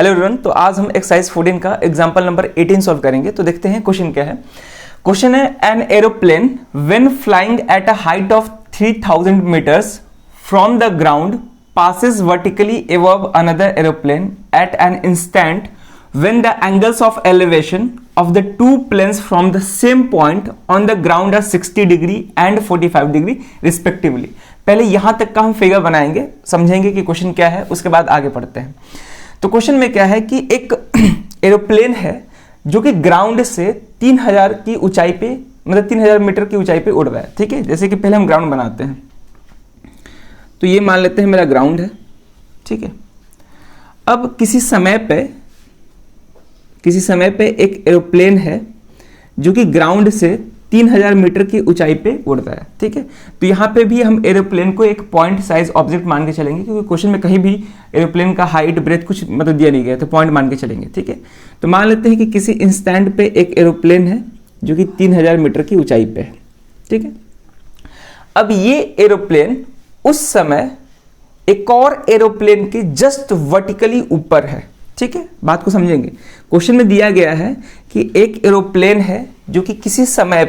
Hello everyone, तो आज हम एक्सरसाइज 14 का एग्जांपल नंबर 18 सॉल्व करेंगे। तो देखते हैं क्वेश्चन क्या है। क्वेश्चन है an aeroplane when flying at a height of 3000 metres from the ground passes vertically above another aeroplane at an instant when the angles of elevation of the two planes from the same point on the ground are 60 degree and 45 degree respectively. पहले यहां तक का हम figure बनाएंगे, समझेंगे कि question क्या है, उसके बाद आगे पढ़ते हैं। तो क्वेश्चन में क्या है कि एक एरोप्लेन है जो कि ग्राउंड से 3000 की ऊंचाई पे, मतलब 3000 मीटर की ऊंचाई पे उड़ रहा है। ठीक है, जैसे कि पहले हम ग्राउंड बनाते हैं, तो ये मान लेते हैं मेरा ग्राउंड है। ठीक है, अब किसी समय पे एक एरोप्लेन है जो कि ग्राउंड से 3000 मीटर की ऊंचाई पे उड़ रहा है। ठीक है, तो यहां पे भी हम एरोप्लेन को एक पॉइंट साइज ऑब्जेक्ट मान के चलेंगे, क्योंकि क्वेश्चन में कहीं भी एरोप्लेन का हाइट ब्रेथ कुछ मतलब दिया नहीं गया, तो पॉइंट मान के चलेंगे। ठीक है, तो मान लेते हैं कि किसी इंस्टेंट पे एक एरोप्लेन है जो कि 3000 मीटर की ऊंचाई पे है। ठीक है, अब ये एरोप्लेन उस समय एक और एरोप्लेन के जस्ट वर्टिकली ऊपर है। ठीक है, बात को समझेंगे। क्वेश्चन में दिया गया है कि एक एरोप्लेन है जो कि किसी समय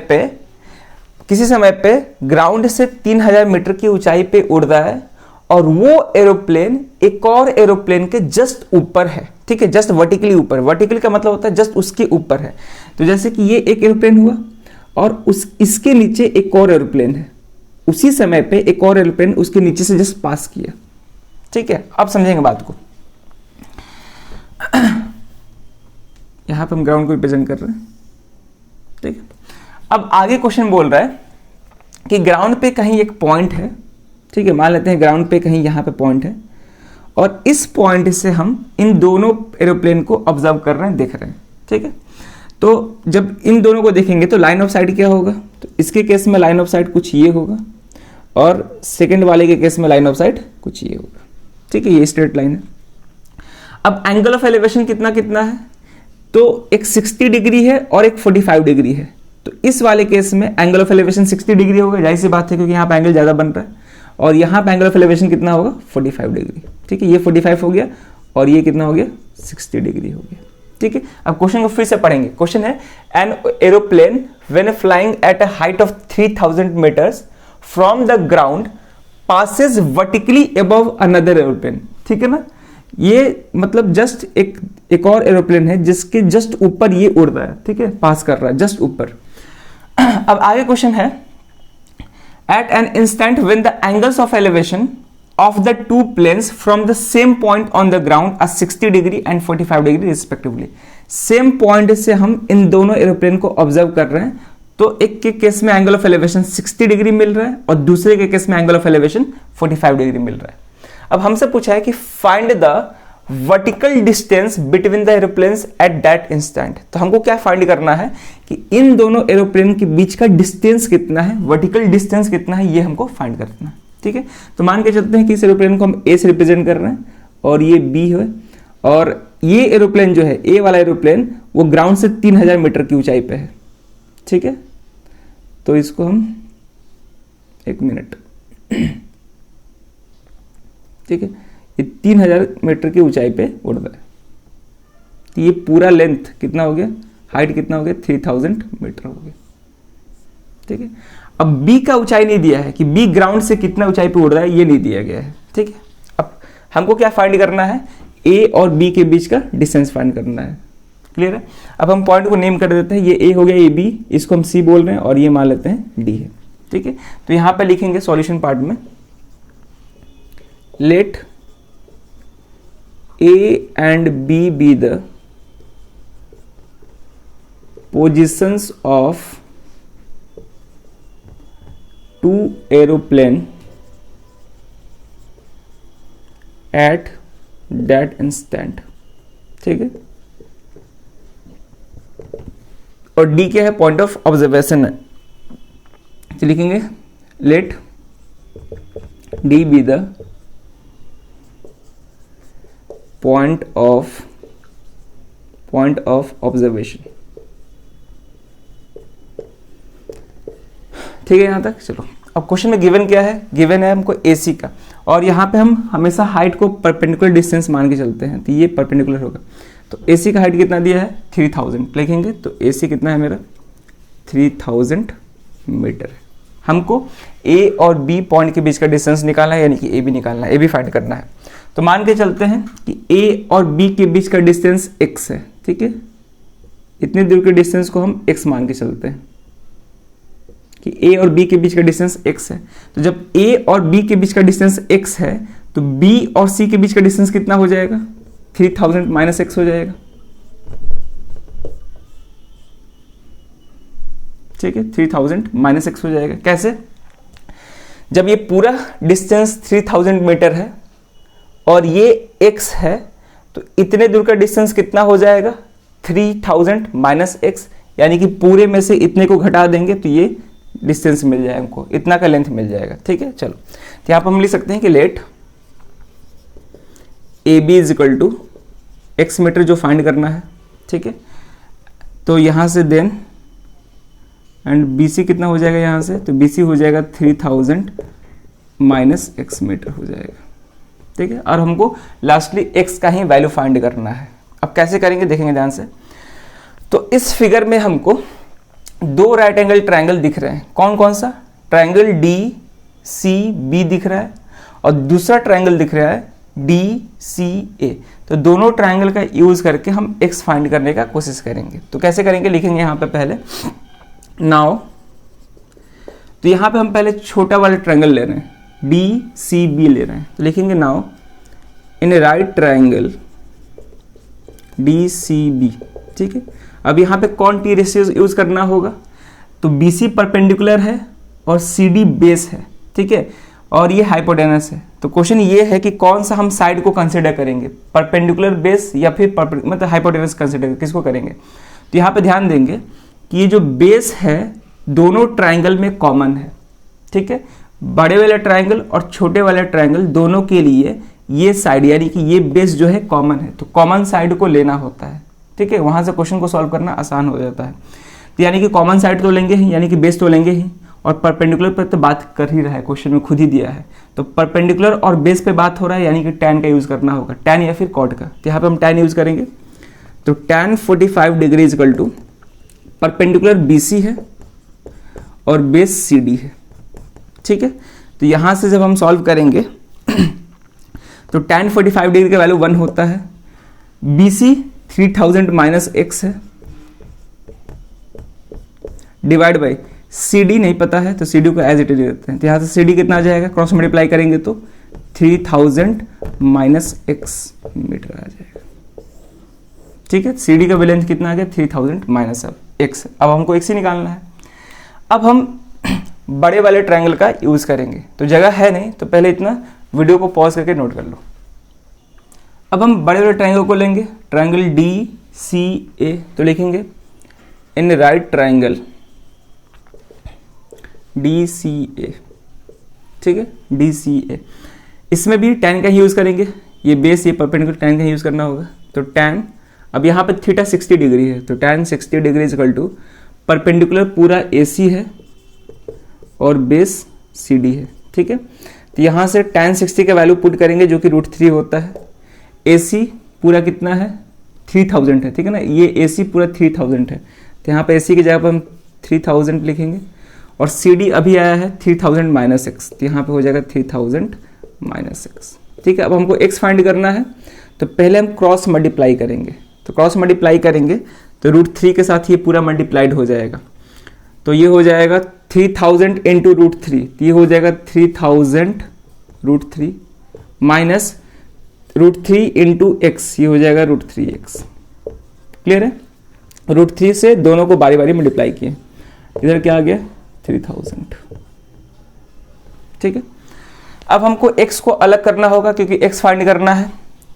पे ग्राउंड से 3000 मीटर की ऊंचाई पे उड़ रहा है, और वो एरोप्लेन एक और एरोप्लेन के जस्ट ऊपर है। ठीक है, जस्ट वर्टिकली ऊपर। वर्टिकली का मतलब होता है जस्ट उसके ऊपर है। तो जैसे कि ये एक एरोप्लेन हुआ और इसके नीचे एक और एरोप्लेन है, उसी समय पे एक और एरोप्लेन उसके नीचे से जस्ट पास किया। ठीक है, अब समझेंगे बात को। यहां पे हम ग्राउंड को रिप्रेजेंट कर रहे हैं। ठीक है, अब आगे क्वेश्चन बोल रहा है कि ग्राउंड पे कहीं एक पॉइंट है। ठीक है, मान लेते हैं ग्राउंड पे कहीं यहां पे पॉइंट है, और इस पॉइंट से हम इन दोनों एरोप्लेन को ऑब्जर्व कर रहे हैं, देख रहे हैं। ठीक है, तो जब इन दोनों को देखेंगे तो लाइन ऑफ साइट क्या होगा, तो इसके केस में लाइन ऑफ साइट कुछ ये होगा, और सेकंड वाले के केस में लाइन ऑफ साइट कुछ ये होगा। ठीक है, ये स्ट्रेट लाइन है। अब एंगल ऑफ एलिवेशन कितना है, तो एक 60 डिग्री है और एक 45 डिग्री है। तो इस वाले केस में एंगल ऑफ एलिवेशन 60 डिग्री होगा, जाहिर सी बात है, क्योंकि यहाँ पे एंगल ज्यादा बन रहा है, और यहाँ पे एंगल ऑफ एलिवेशन कितना होगा, 45 डिग्री। ठीक है, ये 45 हो गया और ये कितना हो गया, 60 डिग्री हो गया। ठीक है, अब क्वेश्चन को फिर से पढ़ेंगे। क्वेश्चन है an aeroplane when flying at a height of 3000 metres from the ground passes vertically above another aeroplane। ठीक है ना, ये मतलब जस्ट एक और एरोप्लेन है जिसके जस्ट ऊपर ये उड़ रहा है। ठीक है, पास कर रहा है जस्ट ऊपर। अब आगे क्वेश्चन है at an instant when the angles of elevation of the two planes from the same point on the ground are 60 degree and 45 degree respectively. Same point से हम इन दोनों एरोप्लेन को ऑब्जर्व कर रहे हैं, तो एक के केस में एंगल ऑफ एलिवेशन 60 डिग्री मिल रहा है और दूसरे के केस में एंगल ऑफ एलिवेशन 45 डिग्री मिल रहा है। अब हमसे पूछा है कि find the vertical distance between the aeroplanes eight that instant. तो हमको क्या फाइंड करना है कि इन दोनों एरोप्लेन के बीच का डिस्टेंस कितना है, वर्टिकल डिस्टेंस कितना है, ये हमको फाइंड करना है। ठीक है, तो मान के चलते हैं कि इस एरोप्लेन को हम ए से रिप्रेजेंट कर रहे हैं और ये बी है, और ये एरोप्लेन जो है, ए वाला एरोप्लेन, वो ग्राउंड से 3000 मीटर की ऊंचाई पे है। ठीक है, तो इसको हम एक मिनट, ठीक है, ये 3000 मीटर की ऊंचाई पे उड़ रहा है। तो ये पूरा लेंथ कितना हो गया, हाइट कितना हो गया, 3000 मीटर हो गया। ठीक है, अब बी का ऊंचाई नहीं दिया है कि बी ग्राउंड से कितना ऊंचाई पे उड़ रहा है, ये नहीं दिया गया है। ठीक है, अब हमको क्या फाइंड करना है, ए और बी के बीच का डिस्टेंस फाइंड करना है। क्लियर है, अब हम पॉइंट को नेम कर देते हैं। ये ए हो गया, ये बी, इसको हम सी बोल रहे हैं, और ये मान लेते हैं डी है। ठीक है, तो यहां पे लिखेंगे सॉल्यूशन पार्ट में, let A and B be the positions of two aeroplane at that instant. ठीक है, और डी क्या है, पॉइंट ऑफ ऑब्जर्वेशन है। तो लिखेंगे let D be the point of observation. ठीक है यहां तक, चलो अब क्वेश्चन में गिवन क्या है, गिवन है हमको एसी का, और यहाँ पे हम हमेशा हाइट को परपेंडिकुलर डिस्टेंस मान के चलते हैं, तो ये परपेंडिकुलर होगा। तो AC का हाइट कितना दिया है 3000 लिखेंगे, तो AC कितना है मेरा 3000 मीटर है। हमको A और B पॉइंट के बीच का डिस्टेंस निकालना है, यानी कि AB निकालना है, AB फाइंड करना है। तो मान के चलते हैं कि A और B के बीच का डिस्टेंस x है, ठीक है, इतनी दूर के डिस्टेंस को हम x मान के चलते हैं कि A और B के बीच का डिस्टेंस x है। तो जब A और B के बीच का डिस्टेंस x है तो B और C के बीच का डिस्टेंस कितना हो जाएगा 3000 माइनस x हो जाएगा, ठीक है, 3000 माइनस x हो जाएगा। कैसे? जब ये पूरा डिस्टेंस 3000 मीटर है और ये x है तो इतने दूर का डिस्टेंस कितना हो जाएगा 3000 माइनस x, यानी कि पूरे में से इतने को घटा देंगे तो ये डिस्टेंस मिल जाएगा हमको, इतना का लेंथ मिल जाएगा, ठीक है। चलो तो यहाँ पर हम लिख सकते हैं कि let AB is equal to x metre जो फाइंड करना है, ठीक है, तो यहाँ से देन एंड BC कितना हो जाएगा यहाँ से, तो BC हो जाएगा 3000 माइनस x मीटर हो जाएगा, ठीक है। और हमको लास्टली x का ही वैल्यू फाइंड करना है। अब कैसे करेंगे देखेंगे ध्यान से। तो इस फिगर में हमको दो राइट एंगल ट्रायंगल दिख रहे हैं। कौन कौन सा? ट्रायंगल DCB दिख रहा है और दूसरा ट्रायंगल दिख रहा है DCA। तो दोनों ट्रायंगल का यूज करके हम x फाइंड करने का कोशिश करेंगे। तो कैसे करेंगे लिखेंगे यहाँ पे पहले नाउ। तो यहाँ पे हम पहले छोटा वाला ट्रायंगल ले रहे हैं, DCB ले रहे हैं, तो लिखेंगे now in right triangle DCB, ठीक है। अब यहाँ पे कौन टी रेशियो यूज करना होगा, तो BC परपेंडिकुलर है और CD बेस है, ठीक है, और ये हाइपोटेनस है। तो क्वेश्चन ये है कि कौन सा हम साइड को कंसिडर करेंगे, परपेंडिकुलर बेस या फिर मतलब हाइपोटेनस कंसिडर किसको करेंगे। तो यहाँ पे ध्यान देंगे कि ये जो बेस है दोनों ट्राइंगल में कॉमन है, ठीक है, बड़े वाले ट्राइंगल और छोटे वाले ट्राइंगल दोनों के लिए ये साइड यानी कि ये बेस जो है कॉमन है, तो कॉमन साइड को लेना होता है, ठीक है, वहां से क्वेश्चन को सॉल्व करना आसान हो जाता है। तो यानी कि कॉमन साइड तो लेंगे ही, यानी कि बेस तो लेंगे ही, और परपेंडिकुलर पर तो बात कर ही रहा है, क्वेश्चन में खुद ही दिया है। तो परपेंडिकुलर और बेस पे बात हो रहा है, यानी कि tan का यूज करना होगा, tan या फिर cot का। तो यहाँ पे हम tan यूज करेंगे, तो tan 45 degree is equal to perpendicular BC है और बेस CD है, ठीक है। तो यहां से जब हम सॉल्व करेंगे तो tan 45 डिग्री का वैल्यू 1 होता है, BC 3000 माइनस x है, डिवाइड बाई CD नहीं पता है तो CD को एज इट इज देते हैं। तो यहाँ से CD कितना आ जाएगा, क्रॉस मल्टीप्लाई करेंगे तो 3000 माइनस x मीटर आ जाएगा, ठीक है। CD का लेंथ कितना आ गया 3000 माइनस x। अब हमको x ही निकालना है। अब हम बड़े वाले ट्रायंगल का यूज करेंगे, तो जगह है नहीं तो पहले इतना वीडियो को पॉज करके नोट कर लो। अब हम बड़े वाले ट्रायंगल को लेंगे, ट्रायंगल DCA, तो लिखेंगे इन राइट ट्रायंगल DCA, ठीक है, DCA। इसमें भी tan का ही यूज करेंगे, ये बेस ये परपेंडिकुलर tan का ही यूज करना होगा। तो tan, अब यहाँ पे थीटा 60 डिग्री है, तो tan 60 degree is equal to perpendicular पूरा AC है और बेस CD है, ठीक है। तो यहाँ से tan 60 का वैल्यू पुट करेंगे जो कि √3 होता है। AC पूरा कितना है 3000 है, ठीक है ना, ये AC पूरा 3000 है, तो यहाँ पे AC की जगह पर हम 3000 लिखेंगे और CD अभी आया है 3000 माइनस x, तो यहाँ पे हो जाएगा 3000 माइनस x, ठीक है। अब हमको x फाइंड करना है, तो पहले हम क्रॉस मल्टीप्लाई करेंगे, तो क्रॉस मल्टीप्लाई करेंगे तो √3 के साथ ये पूरा मल्टीप्लाइड हो जाएगा, तो ये हो जाएगा 3000 इंटू √3, तो ये हो जाएगा 3000 √3 माइनस √3 इंटू x, ये हो जाएगा √3x। क्लियर है? √3 से दोनों को बारी बारी मल्टीप्लाई किए, इधर क्या आ गया 3000, ठीक है। अब हमको x को अलग करना होगा क्योंकि x फाइंड करना है,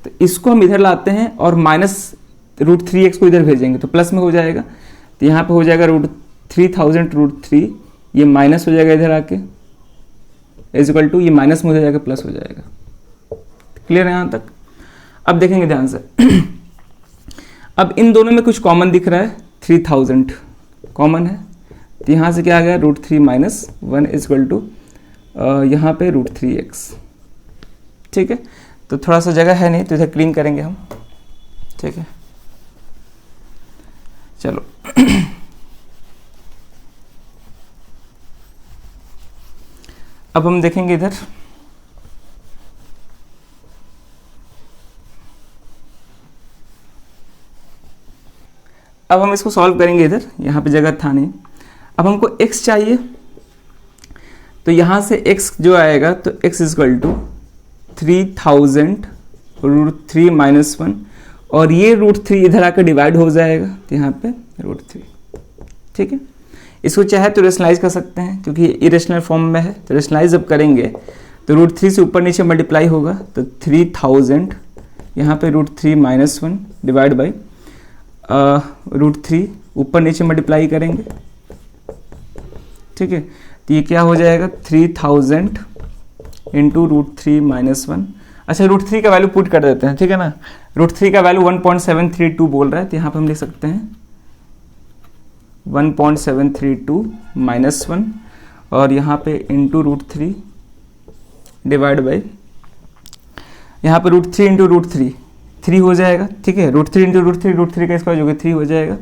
तो इसको हम इधर लाते हैं और माइनस √3x को इधर भेजेंगे तो प्लस में हो जाएगा, तो यहाँ पे हो जाएगा 3000 √3, ये माइनस हो जाएगा इधर आके, इज इक्वल टू ये माइनस में हो जाएगा प्लस हो जाएगा। क्लियर है यहाँ तक? अब देखेंगे ध्यान से अब इन दोनों में कुछ कॉमन दिख रहा है, 3000 कॉमन है, तो यहाँ से क्या आ गया √3 माइनस 1 इज इक्वल टू यहाँ पे √3x, ठीक है, तो थोड़ा सा जगह है नहीं तो इधर क्लीन करेंगे हम, ठीक है। चलो अब हम देखेंगे इधर, अब हम इसको सॉल्व करेंगे। इधर यहाँ पे जगह था नहीं, अब हमको x चाहिए, तो यहाँ से x जो आएगा तो x इक्वल टू 3000 √3 - 1, और ये √3 इधर आकर डिवाइड हो जाएगा, तो यहाँ पे √3, ठीक है। इसको चाहे तो रेशनलाइज कर सकते हैं क्योंकि इरेशनल फॉर्म में है, तो रेशनलाइज जब करेंगे तो √3 से ऊपर नीचे मल्टीप्लाई होगा, तो 3000 यहाँ पे √3 - 1 डिवाइड बाई √3 ऊपर नीचे मल्टीप्लाई करेंगे, ठीक है। तो ये क्या हो जाएगा 3000 इंटू √3 - 1। अच्छा, √3 का वैल्यू पुट कर देते हैं, ठीक है ना। √3 का वैल्यू 1.732 बोल रहा है, तो यहाँ पे हम लिख सकते हैं 1.732 - 1, और यहाँ पे इंटू √3 डिवाइड बाई, यहाँ पे √3 इंटू √3 3 हो जाएगा, ठीक है। √3 इंटू √3 का स्क्वायर जो कि 3 हो जाएगा,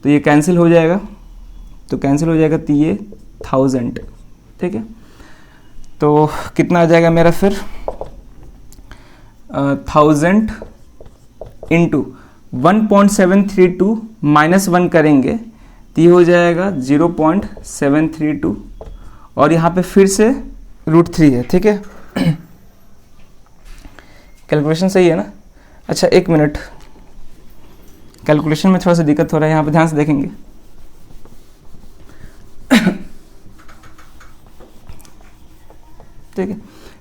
तो ये कैंसिल हो जाएगा, तो कैंसिल हो जाएगा, तो ये 1000, ठीक है। तो कितना आ जाएगा मेरा फिर 1000 इंटू 1.732 - 1 करेंगे तो ये हो जाएगा 0.732, और यहाँ पे फिर से √3 है, ठीक है। कैलकुलेशन सही है ना। अच्छा, एक मिनट, कैलकुलेशन में थोड़ा सा दिक्कत हो रहा है, यहाँ पे ध्यान से देखेंगे। ठीक है,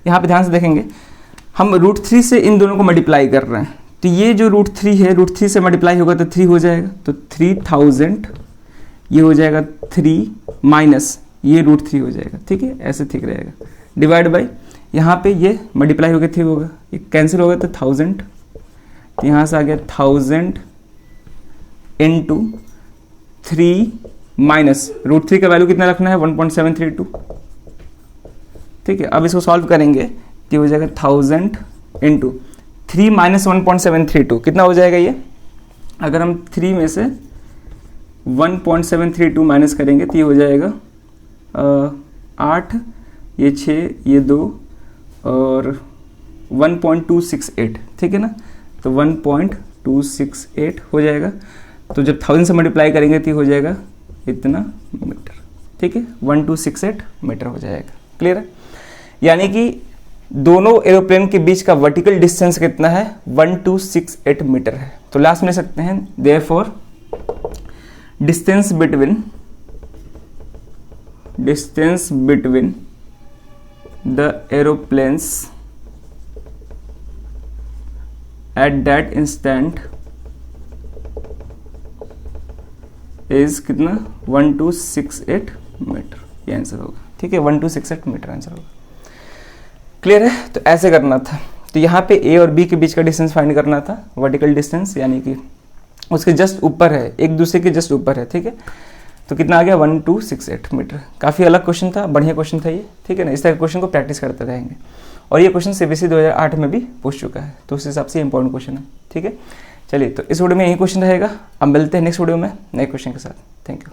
यहाँ पे ध्यान से देखेंगे, हम √3 से इन दोनों को मल्टीप्लाई कर रहे हैं, तो ये जो √3 है √3 से मल्टीप्लाई होगा तो 3 हो जाएगा, तो 3000 ये हो जाएगा 3 माइनस ये √3 हो जाएगा, ठीक है, ऐसे ठीक रहेगा, डिवाइड बाई यहाँ पे ये मल्टीप्लाई होकर 3 होगा, ये कैंसिल होगा तो 1000, तो यहाँ से आ गया 1000 इंटू 3 माइनस √3 का वैल्यू कितना रखना है 1.732, ठीक है। अब इसको सॉल्व करेंगे तो हो जाएगा 1000 इंटू 3 माइनस 1.732 कितना हो जाएगा ये, अगर हम 3 में से 1.732 माइनस करेंगे तो ये हो जाएगा 8, ये 6, ये 2 और 1.268, ठीक है ना। तो 1.268 हो जाएगा, तो जब 1000 से मल्टीप्लाई करेंगे तो हो जाएगा इतना मीटर, ठीक है, 1268 मीटर हो जाएगा। क्लियर है, यानी कि दोनों एरोप्लेन के बीच का वर्टिकल डिस्टेंस कितना है 1268 मीटर है। तो लास्ट में ले सकते हैं therefore distance between the aeroplanes eight that instant is कितना 1268 मीटर, ये आंसर होगा, ठीक है, 1268 मीटर आंसर होगा। क्लियर है, तो ऐसे करना था। तो यहाँ पे ए और बी के बीच का डिस्टेंस फाइंड करना था, वर्टिकल डिस्टेंस, यानी कि उसके जस्ट ऊपर है, एक दूसरे के जस्ट ऊपर है, ठीक है। तो कितना आ गया 1268 मीटर। काफ़ी अलग क्वेश्चन था, बढ़िया क्वेश्चन था ये, ठीक है ना। इस तरह के क्वेश्चन को प्रैक्टिस करते रहेंगे, और ये क्वेश्चन CBSE 2008 में भी पूछ चुका है, तो उस हिसाब से इंपॉर्टेंट क्वेश्चन है, ठीक है। चलिए, तो इस वीडियो में यही क्वेश्चन रहेगा, अब मिलते हैं नेक्स्ट वीडियो में नए क्वेश्चन के साथ। Thank you.